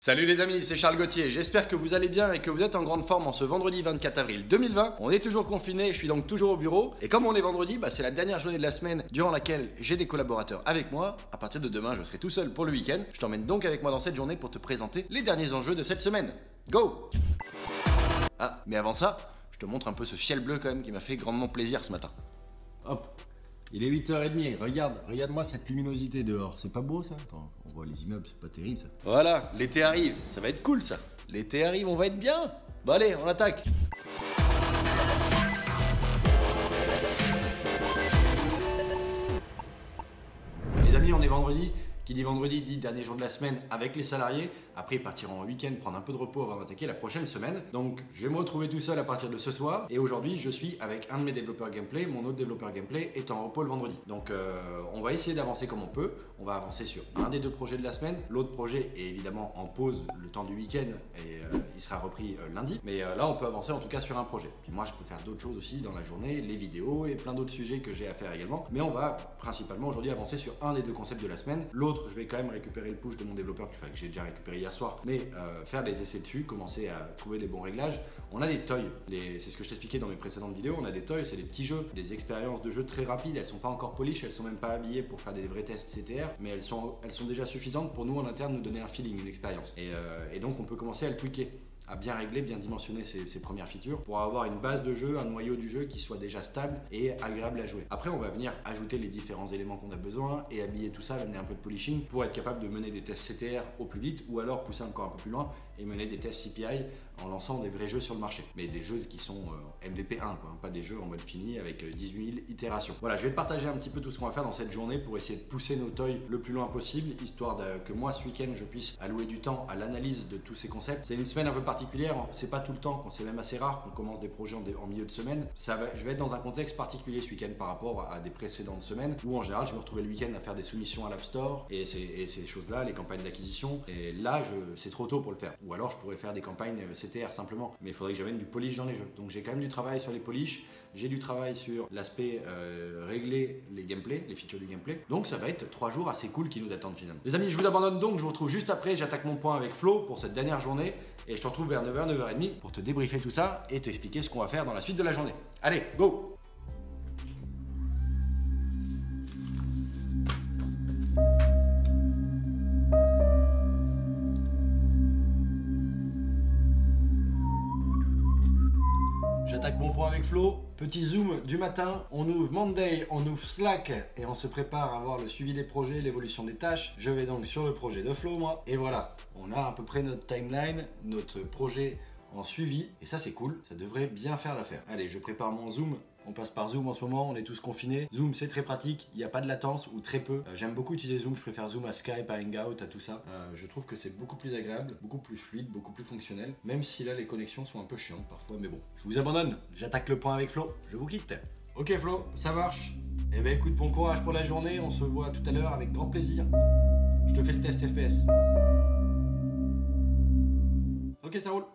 Salut les amis, c'est Charles Gauthier, j'espère que vous allez bien et que vous êtes en grande forme en ce vendredi 24 avril 2020. On est toujours confinés, je suis donc toujours au bureau. Et comme on est vendredi, c'est la dernière journée de la semaine durant laquelle j'ai des collaborateurs avec moi. À partir de demain, je serai tout seul pour le week-end. Je t'emmène donc avec moi dans cette journée pour te présenter les derniers enjeux de cette semaine. Go! Ah, mais avant ça, je te montre un peu ce ciel bleu quand même qui m'a fait grandement plaisir ce matin. Hop! Il est 8h30, regarde-moi cette luminosité dehors, c'est pas beau ça? Attends, on voit les immeubles, c'est pas terrible ça. Voilà, l'été arrive, ça va être cool ça. L'été arrive, on va être bien. Bon allez, on attaque. Les amis, on est vendredi. Qui dit vendredi dit dernier jour de la semaine avec les salariés. Après, ils partiront en week-end, prendre un peu de repos avant d'attaquer la prochaine semaine. Donc, je vais me retrouver tout seul à partir de ce soir. Et aujourd'hui, je suis avec un de mes développeurs gameplay. Mon autre développeur gameplay est en repos le vendredi. Donc, on va essayer d'avancer comme on peut. On va avancer sur un des deux projets de la semaine. L'autre projet est évidemment en pause le temps du week-end et il sera repris lundi. Mais là, on peut avancer en tout cas sur un projet. Puis moi, je peux faire d'autres choses aussi dans la journée, les vidéos et plein d'autres sujets que j'ai à faire également. Mais on va principalement aujourd'hui avancer sur un des deux concepts de la semaine. L'autre, je vais quand même récupérer le push de mon développeur que j'ai déjà récupéré hier soir, mais faire des essais dessus, commencer à trouver les bons réglages. On a des toys, c'est ce que je t'expliquais dans mes précédentes vidéos, on a des toys, c'est des petits jeux, des expériences de jeu très rapides, elles sont pas encore polish, elles sont même pas habillées pour faire des vrais tests CTR, mais elles sont déjà suffisantes pour nous en interne nous donner un feeling, une expérience. Et donc on peut commencer à le tweaker, à bien régler, bien dimensionner ses premières features pour avoir une base de jeu, un noyau du jeu qui soit déjà stable et agréable à jouer. Après, on va venir ajouter les différents éléments qu'on a besoin et habiller tout ça, amener un peu de polishing pour être capable de mener des tests CTR au plus vite ou alors pousser encore un peu plus loin et mener des tests CPI en lançant des vrais jeux sur le marché. Mais des jeux qui sont MVP 1, quoi, pas des jeux en mode fini avec 18 000 itérations. Voilà, je vais te partager un petit peu tout ce qu'on va faire dans cette journée pour essayer de pousser nos toys le plus loin possible, histoire que moi, ce week-end, je puisse allouer du temps à l'analyse de tous ces concepts. C'est une semaine un peu particulière, c'est pas tout le temps, c'est même assez rare qu'on commence des projets en milieu de semaine. Je vais être dans un contexte particulier ce week-end par rapport à des précédentes semaines où en général, je me retrouvais le week-end à faire des soumissions à l'App Store et ces choses-là, les campagnes d'acquisition. Et là, c'est trop tôt pour le faire. Ou alors, je pourrais faire des campagnes CTR simplement. Mais il faudrait que j'amène du polish dans les jeux. Donc, j'ai quand même du travail sur les polish. J'ai du travail sur l'aspect régler les gameplays, les features du gameplay. Donc ça va être 3 jours assez cool qui nous attendent finalement. Les amis, je vous abandonne donc, je vous retrouve juste après. J'attaque mon point avec Flo pour cette dernière journée. Et je te retrouve vers 9h, 9h30 pour te débriefer tout ça et t'expliquer ce qu'on va faire dans la suite de la journée. Allez, go! J'attaque mon point avec Flo, petit zoom du matin, on ouvre Monday, on ouvre Slack et on se prépare à voir le suivi des projets, l'évolution des tâches. Je vais donc sur le projet de Flo moi, et voilà, on a à peu près notre timeline, notre projet en suivi, et ça c'est cool, ça devrait bien faire l'affaire. Allez, je prépare mon zoom. On passe par Zoom en ce moment, on est tous confinés. Zoom, c'est très pratique, il n'y a pas de latence ou très peu. J'aime beaucoup utiliser Zoom, je préfère Zoom à Skype, à Hangout, à tout ça. Je trouve que c'est beaucoup plus agréable, beaucoup plus fluide, beaucoup plus fonctionnel. Même si là, les connexions sont un peu chiantes parfois, mais bon. Je vous abandonne, j'attaque le point avec Flo, je vous quitte. Ok Flo, ça marche. Eh ben écoute, bon courage pour la journée, on se voit tout à l'heure avec grand plaisir. Je te fais le test FPS. Ok, ça roule.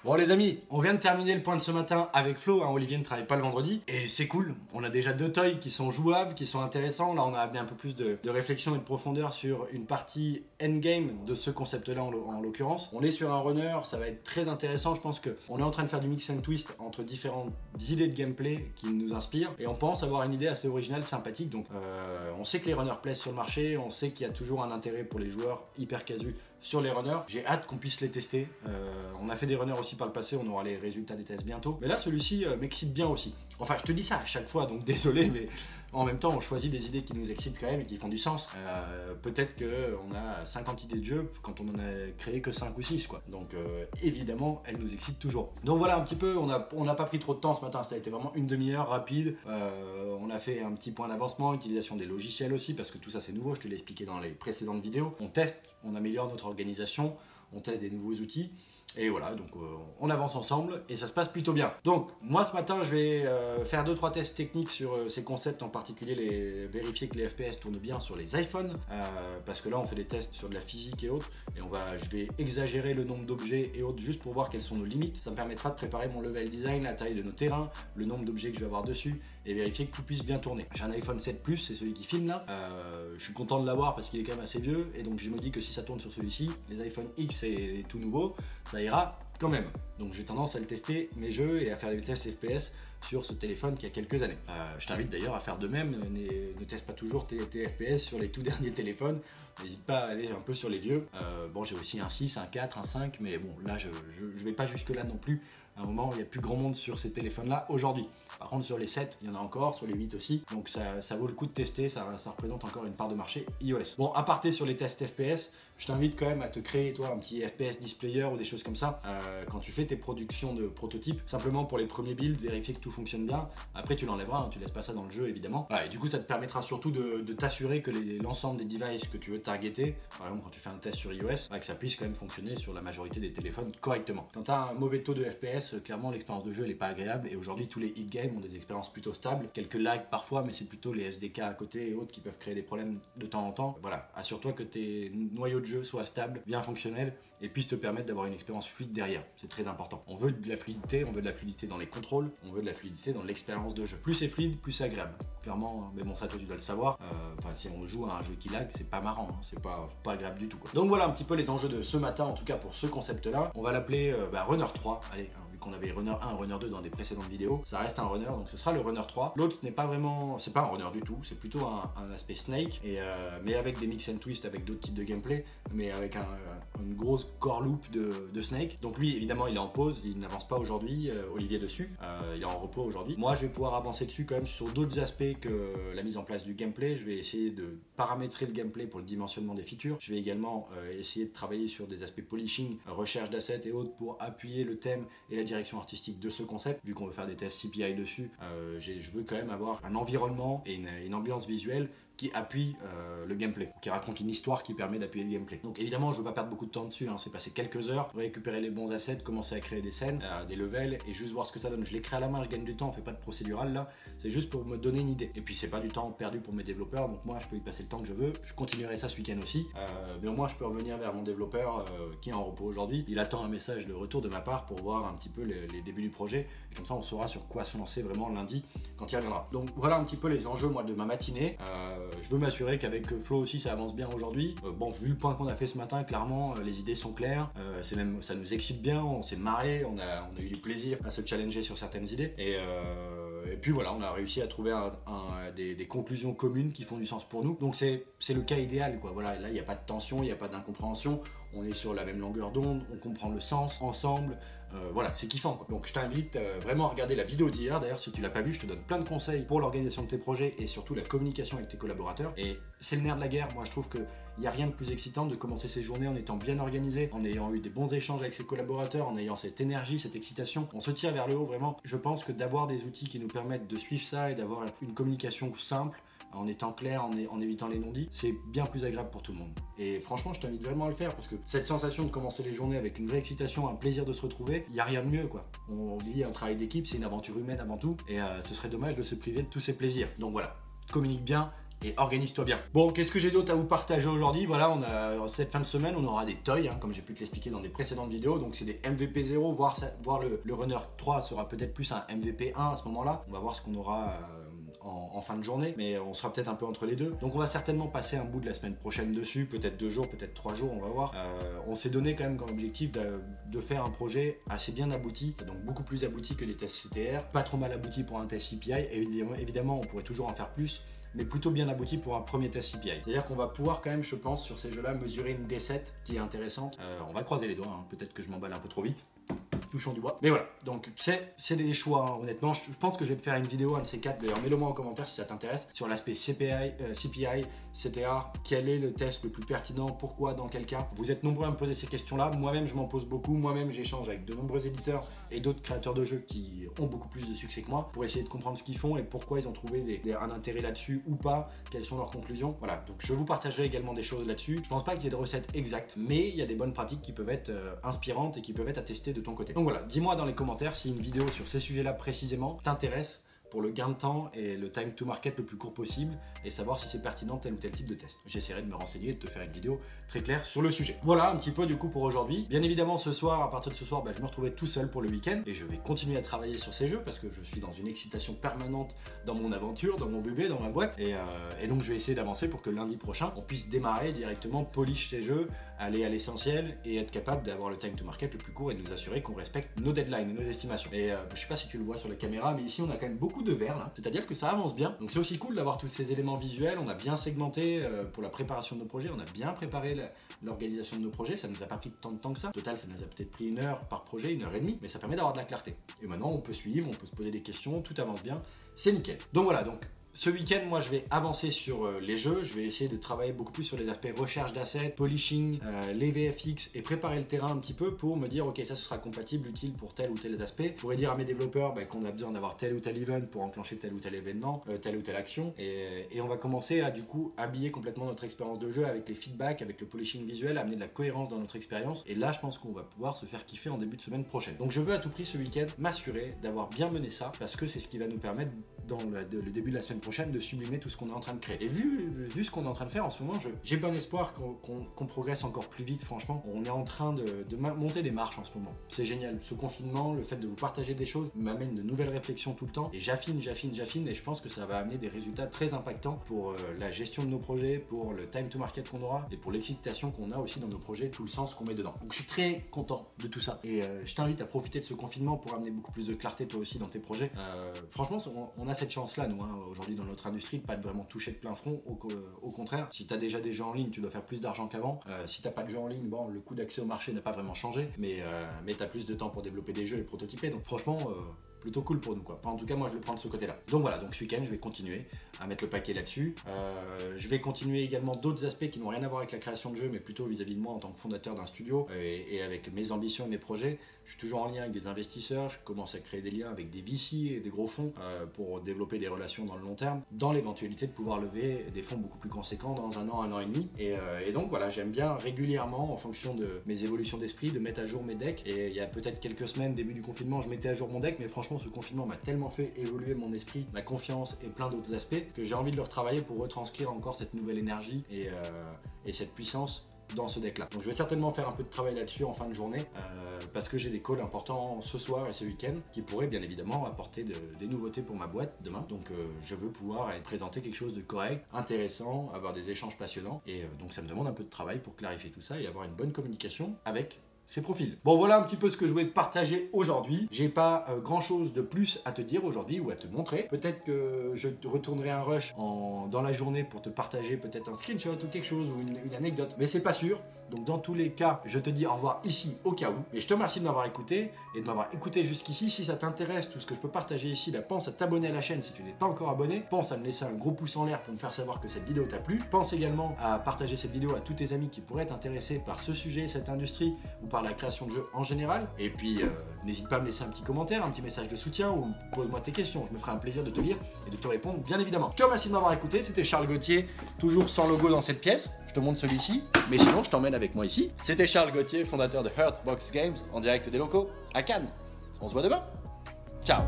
Bon les amis, on vient de terminer le point de ce matin avec Flo, hein, Olivier ne travaille pas le vendredi et c'est cool, on a déjà 2 toys qui sont jouables, qui sont intéressants. Là on a amené un peu plus de réflexion et de profondeur sur une partie endgame de ce concept là en l'occurrence. On est sur un runner, ça va être très intéressant, je pense qu'on est en train de faire du mix and twist entre différentes idées de gameplay qui nous inspirent et on pense avoir une idée assez originale, sympathique. Donc on sait que les runners plaisent sur le marché, on sait qu'il y a toujours un intérêt pour les joueurs hyper casus sur les runners. J'ai hâte qu'on puisse les tester. On a fait des runners aussi par le passé, on aura les résultats des tests bientôt. Mais là, celui-ci m'excite bien aussi. Enfin, je te dis ça à chaque fois, donc désolé, mais en même temps, on choisit des idées qui nous excitent quand même et qui font du sens. Peut-être qu'on a 50 idées de jeu quand on en a créé que 5 ou 6, quoi. Donc, évidemment, elles nous excitent toujours. Donc voilà, un petit peu, on n'a pas pris trop de temps ce matin, ça a été vraiment une demi-heure rapide. On a fait un petit point d'avancement, utilisation des logiciels aussi, parce que tout ça c'est nouveau, je te l'ai expliqué dans les précédentes vidéos. On teste, on améliore notre organisation, on teste des nouveaux outils. Et voilà, donc on avance ensemble et ça se passe plutôt bien. Donc moi ce matin je vais faire 2-3 tests techniques sur ces concepts, en particulier vérifier que les FPS tournent bien sur les iPhones, parce que là on fait des tests sur de la physique et autres, et je vais exagérer le nombre d'objets et autres juste pour voir quelles sont nos limites. Ça me permettra de préparer mon level design, la taille de nos terrains, le nombre d'objets que je vais avoir dessus, et vérifier que tout puisse bien tourner. J'ai un iPhone 7 Plus, c'est celui qui filme là. Je suis content de l'avoir parce qu'il est quand même assez vieux, et donc je me dis que si ça tourne sur celui-ci, les iPhone X et tout nouveau, ça ira quand même. Donc j'ai tendance à le tester mes jeux et à faire des tests FPS sur ce téléphone qui a quelques années. Je t'invite d'ailleurs à faire de même, ne teste pas toujours tes FPS sur les tout derniers téléphones, n'hésite pas à aller un peu sur les vieux. Bon, j'ai aussi un 6, un 4, un 5, mais bon là je vais pas jusque là non plus. À un moment, il n'y a plus grand monde sur ces téléphones-là aujourd'hui. Par contre, sur les 7, il y en a encore, sur les 8 aussi. Donc ça vaut le coup de tester, ça représente encore une part de marché iOS. Bon, à parté sur les tests FPS, je t'invite quand même à te créer, toi, un petit FPS displayer ou des choses comme ça. Quand tu fais tes productions de prototypes, simplement pour les premiers builds, vérifier que tout fonctionne bien. Après, tu l'enlèveras, hein, tu laisses pas ça dans le jeu, évidemment. Voilà, et du coup, ça te permettra surtout de t'assurer que l'ensemble des devices que tu veux targeter, par exemple, quand tu fais un test sur iOS, que ça puisse quand même fonctionner sur la majorité des téléphones correctement. Quand tu as un mauvais taux de FPS, clairement l'expérience de jeu elle est pas agréable, et aujourd'hui tous les hit games ont des expériences plutôt stables, quelques lags parfois, mais c'est plutôt les SDK à côté et autres qui peuvent créer des problèmes de temps en temps. Voilà, assure-toi que tes noyaux de jeu soient stables, bien fonctionnels, et puissent te permettre d'avoir une expérience fluide derrière. C'est très important. On veut de la fluidité, on veut de la fluidité dans les contrôles, on veut de la fluidité dans l'expérience de jeu. Plus c'est fluide, plus c'est agréable. Clairement, mais bon, ça toi tu dois le savoir. Enfin, si on joue à un jeu qui lag, c'est pas marrant, hein. C'est pas agréable du tout, quoi. Donc voilà un petit peu les enjeux de ce matin, en tout cas pour ce concept-là. On va l'appeler Runner 3. Allez, vu qu'on avait Runner 1, Runner 2 dans des précédentes vidéos, ça reste un runner, donc ce sera le Runner 3. L'autre n'est pas vraiment, c'est pas un runner du tout, c'est plutôt un aspect Snake, mais avec des mix and twist, avec d'autres types de gameplay, mais avec une grosse core loop de Snake. Donc lui, évidemment, il est en pause, il n'avance pas aujourd'hui, Olivier dessus, il est en repos aujourd'hui. Moi, je vais pouvoir avancer dessus quand même sur d'autres aspects que la mise en place du gameplay. Je vais essayer de paramétrer le gameplay pour le dimensionnement des features. Je vais également essayer de travailler sur des aspects polishing, recherche d'assets et autres pour appuyer le thème et la direction artistique de ce concept. Vu qu'on veut faire des tests CPI dessus, je veux quand même avoir un environnement et une ambiance visuelle qui appuie le gameplay, qui raconte une histoire qui permet d'appuyer le gameplay. Donc évidemment, je ne veux pas perdre beaucoup de temps dessus, hein. C'est passer quelques heures, récupérer les bons assets, commencer à créer des scènes, des levels, et juste voir ce que ça donne. Je les crée à la main, je gagne du temps, on fait pas de procédural là, c'est juste pour me donner une idée. Et puis c'est pas du temps perdu pour mes développeurs, donc moi je peux y passer le temps que je veux. Je continuerai ça ce week-end aussi, mais au moins je peux revenir vers mon développeur qui est en repos aujourd'hui. Il attend un message de retour de ma part pour voir un petit peu les débuts du projet, et comme ça on saura sur quoi se lancer vraiment lundi quand il reviendra. Donc voilà un petit peu les enjeux moi de ma matinée. Je veux m'assurer qu'avec Flo aussi ça avance bien aujourd'hui. Bon, vu le point qu'on a fait ce matin, clairement les idées sont claires, ça nous excite bien, on s'est marré, on a eu du plaisir à se challenger sur certaines idées, et puis voilà, on a réussi à trouver des conclusions communes qui font du sens pour nous. Donc c'est le cas idéal, quoi. Voilà, là il n'y a pas de tension, il n'y a pas d'incompréhension, on est sur la même longueur d'onde, on comprend le sens ensemble. Voilà, c'est kiffant, quoi. Donc je t'invite vraiment à regarder la vidéo d'hier. D'ailleurs, si tu l'as pas vue, je te donne plein de conseils pour l'organisation de tes projets et surtout la communication avec tes collaborateurs. Et c'est le nerf de la guerre. Moi, je trouve qu'il n'y a rien de plus excitant de commencer ses journées en étant bien organisé, en ayant eu des bons échanges avec ses collaborateurs, en ayant cette énergie, cette excitation. On se tire vers le haut, vraiment. Je pense que d'avoir des outils qui nous permettent de suivre ça et d'avoir une communication simple, en étant clair, en évitant les non-dits, c'est bien plus agréable pour tout le monde. Et franchement, je t'invite vraiment à le faire, parce que cette sensation de commencer les journées avec une vraie excitation, un plaisir de se retrouver, il n'y a rien de mieux, quoi. On vit un travail d'équipe, c'est une aventure humaine avant tout, et ce serait dommage de se priver de tous ces plaisirs. Donc voilà, communique bien et organise-toi bien. Bon, qu'est-ce que j'ai d'autre à vous partager aujourd'hui? Voilà, cette fin de semaine, on aura des toys, hein, comme j'ai pu te l'expliquer dans des précédentes vidéos. Donc c'est des MVP 0, voire le Runner 3 sera peut-être plus un MVP 1 à ce moment-là. On va voir ce qu'on aura en fin de journée, mais on sera peut-être un peu entre les deux. Donc on va certainement passer un bout de la semaine prochaine dessus, peut-être 2 jours, peut-être 3 jours, on va voir. On s'est donné quand même comme objectif de faire un projet assez bien abouti, donc beaucoup plus abouti que les tests CTR, pas trop mal abouti pour un test CPI. Évidemment, on pourrait toujours en faire plus, mais plutôt bien abouti pour un premier test CPI. C'est-à-dire qu'on va pouvoir quand même, je pense, sur ces jeux-là, mesurer une D7 qui est intéressante. On va croiser les doigts, hein. Peut-être que je m'emballe un peu trop vite. touchons du bois. Mais voilà, donc c'est des choix, hein. Honnêtement, je pense que je vais te faire une vidéo, un de ces quatre, d'ailleurs mets-le moi en commentaire si ça t'intéresse, sur l'aspect CPI, CTA, quel est le test le plus pertinent, pourquoi, dans quel cas. Vous êtes nombreux à me poser ces questions-là, moi-même je m'en pose beaucoup, moi-même j'échange avec de nombreux éditeurs et d'autres créateurs de jeux qui ont beaucoup plus de succès que moi pour essayer de comprendre ce qu'ils font et pourquoi ils ont trouvé un intérêt là-dessus ou pas, quelles sont leurs conclusions. Voilà, donc je vous partagerai également des choses là-dessus. Je pense pas qu'il y ait de recettes exactes, mais il y a des bonnes pratiques qui peuvent être inspirantes et qui peuvent être à tester de ton côté. Donc voilà, dis-moi dans les commentaires si une vidéo sur ces sujets-là précisément t'intéresse, pour le gain de temps et le time to market le plus court possible et savoir si c'est pertinent tel ou tel type de test. J'essaierai de me renseigner et de te faire une vidéo très claire sur le sujet. Voilà un petit peu du coup pour aujourd'hui. Bien évidemment ce soir, à partir de ce soir, je me retrouvais tout seul pour le week-end et je vais continuer à travailler sur ces jeux parce que je suis dans une excitation permanente dans mon aventure, dans mon bébé, dans ma boîte et donc je vais essayer d'avancer pour que lundi prochain on puisse démarrer directement, polish ces jeux, aller à l'essentiel et être capable d'avoir le time to market le plus court et de nous assurer qu'on respecte nos deadlines et nos estimations. Et je sais pas si tu le vois sur la caméra, mais ici on a quand même beaucoup de verre là, c'est-à-dire que ça avance bien. Donc c'est aussi cool d'avoir tous ces éléments visuels, on a bien segmenté pour la préparation de nos projets, on a bien préparé l'organisation de nos projets, ça nous a pas pris tant de temps que ça. Au total, ça nous a peut-être pris 1 heure par projet, 1h30, mais ça permet d'avoir de la clarté. Et maintenant on peut suivre, on peut se poser des questions, tout avance bien, c'est nickel. Donc voilà, donc ce week-end, moi, je vais avancer sur les jeux. Je vais essayer de travailler beaucoup plus sur les aspects recherche d'assets, polishing, les VFX et préparer le terrain un petit peu pour me dire, ok, ça, ce sera compatible, utile pour tel ou tel aspect. Je pourrais dire à mes développeurs qu'on a besoin d'avoir tel ou tel event pour enclencher tel ou tel événement, telle ou telle action. Et on va commencer à, du coup, habiller complètement notre expérience de jeu avec les feedbacks, avec le polishing visuel, amener de la cohérence dans notre expérience. Et là, je pense qu'on va pouvoir se faire kiffer en début de semaine prochaine. Donc, je veux à tout prix ce week-end m'assurer d'avoir bien mené ça parce que c'est ce qui va nous permettre, dans le début de la semaine prochaine, de sublimer tout ce qu'on est en train de créer. Et vu ce qu'on est en train de faire en ce moment, j'ai bon espoir qu'on progresse encore plus vite. Franchement, on est en train de monter des marches en ce moment. C'est génial. Ce confinement, le fait de vous partager des choses m'amène de nouvelles réflexions tout le temps et j'affine et je pense que ça va amener des résultats très impactants pour la gestion de nos projets, pour le time to market qu'on aura et pour l'excitation qu'on a aussi dans nos projets, tout le sens qu'on met dedans. Donc je suis très content de tout ça et je t'invite à profiter de ce confinement pour amener beaucoup plus de clarté toi aussi dans tes projets. Franchement, on a cette chance là nous aujourd'hui dans notre industrie de pas être vraiment touché de plein front, au contraire. Si tu as déjà des jeux en ligne, tu dois faire plus d'argent qu'avant. Si tu n'as pas de jeux en ligne, bon, le coût d'accès au marché n'a pas vraiment changé, mais tu as plus de temps pour développer des jeux et prototyper, donc franchement plutôt cool pour nous quoi. Enfin, en tout cas moi je le prends de ce côté là. Donc voilà, donc ce week-end je vais continuer à mettre le paquet là-dessus. Je vais continuer également d'autres aspects qui n'ont rien à voir avec la création de jeux, mais plutôt vis-à-vis de moi en tant que fondateur d'un studio et avec mes ambitions et mes projets. Je suis toujours en lien avec des investisseurs, je commence à créer des liens avec des VC et des gros fonds pour développer des relations dans le long terme, dans l'éventualité de pouvoir lever des fonds beaucoup plus conséquents dans 1 an, 1 an et demi. Et donc voilà, j'aime bien régulièrement, en fonction de mes évolutions d'esprit, de mettre à jour mes decks. Et il y a peut-être quelques semaines, début du confinement, je mettais à jour mon deck, mais franchement ce confinement m'a tellement fait évoluer mon esprit, ma confiance et plein d'autres aspects que j'ai envie de le retravailler pour retranscrire encore cette nouvelle énergie et cette puissance dans ce deck là. Donc je vais certainement faire un peu de travail là-dessus en fin de journée parce que j'ai des calls importants ce soir et ce week-end qui pourraient bien évidemment apporter des nouveautés pour ma boîte demain. Donc je veux pouvoir présenter quelque chose de correct, intéressant, avoir des échanges passionnants et donc ça me demande un peu de travail pour clarifier tout ça et avoir une bonne communication avec ces profils. Bon voilà un petit peu ce que je voulais te partager aujourd'hui. J'ai pas grand chose de plus à te dire aujourd'hui ou à te montrer. Peut-être que je te retournerai un rush dans la journée pour te partager peut-être un screenshot ou quelque chose ou une anecdote, mais c'est pas sûr. Donc dans tous les cas, je te dis au revoir ici au cas où. Et je te remercie de m'avoir écouté et de m'avoir écouté jusqu'ici. Si ça t'intéresse tout ce que je peux partager ici, pense à t'abonner à la chaîne si tu n'es pas encore abonné. Pense à me laisser un gros pouce en l'air pour me faire savoir que cette vidéo t'a plu. Pense également à partager cette vidéo à tous tes amis qui pourraient être intéressés par ce sujet, cette industrie ou par la création de jeux en général. Et puis n'hésite pas à me laisser un petit commentaire, un petit message de soutien ou pose-moi tes questions. Je me ferai un plaisir de te lire et de te répondre bien évidemment. Je te remercie de m'avoir écouté. C'était Charles Gauthier, toujours sans logo dans cette pièce. Je te montre celui-ci, mais sinon je t'emmène avec moi ici. C'était Charles Gauthier, fondateur de Hurtbox Games, en direct des locaux à Cannes. On se voit demain. Ciao.